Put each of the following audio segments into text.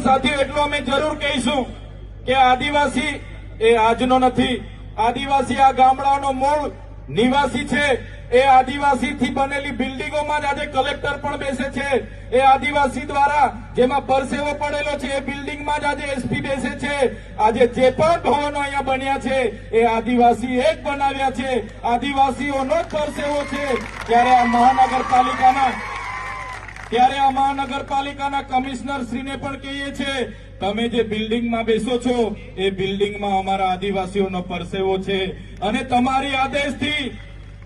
સાથીઓ એટલું અમે જરૂર કહીશું કે આદિવાસી એ આજનો નથી. આદિવાસી આ ગામડાનો મૂળ નિવાસી છે. એ આદિવાસીથી બનેલી બિલ્ડિંગોમાં જ આજે કલેક્ટર પણ બેસે છે. એ આદિવાસી દ્વારા જેમાં પરસેવો પડેલો છે એ બિલ્ડિંગમાં જ આજે એસપી બેસે છે. આજે જે પણ ભવનો અહીંયા બન્યા છે એ આદિવાસી એક બનાવ્યા છે. આદિવાસીઓનો જ પરસેવો છે. ત્યારે આ મહાનગરપાલિકાના કમિશનર શ્રીને પણ કહીએ છીએ, તમે જે બિલ્ડિંગમાં બેસો છો એ બિલ્ડિંગમાં અમારા આદિવાસીઓનો પરસેવો છે. અને તમારી આદેશથી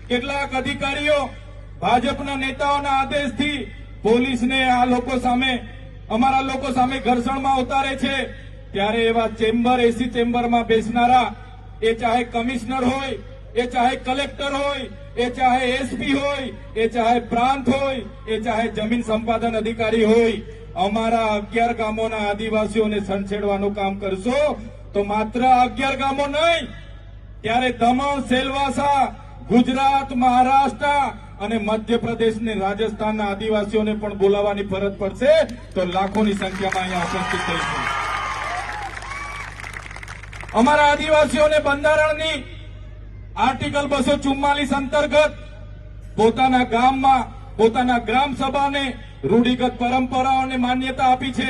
કેટલાક અધિકારીઓ ભાજપના નેતાઓના આદેશથી પોલીસને આ લોકો સામે અમારા લોકો સામે ઘર્ષણમાં ઉતારે છે. ત્યારે એવા ચેમ્બર એસી ચેમ્બરમાં બેસનારા એ ચાહે કમિશનર હોય, એ ચાહે કલેક્ટર હોય, એ ચાહે એસપી હોય, એ ચાહે પ્રાંત હોય, એ ચાહે જમીન સંપાદન અધિકારી હોય, અમારા 11 ગામોના આદિવાસીઓને સંછેડવાનું કામ કરશો તો માત્ર 11 ગામો નહીં, ત્યારે દમણ, સેલવાસા, ગુજરાત, મહારાષ્ટ્ર અને મધ્યપ્રદેશ ને રાજસ્થાનના આદિવાસીઓને પણ બોલાવવાની ફરજ પડશે તો લાખોની સંખ્યામાં અહીંયા ઉપસ્થિત થઈશું. અમારા આદિવાસીઓને બંધારણની આર્ટિકલ 244 અંતર્ગત પોતાના ગામમાં પોતાના ગ્રામ સભાને રૂઢિગત પરંપરાઓને માન્યતા આપી છે.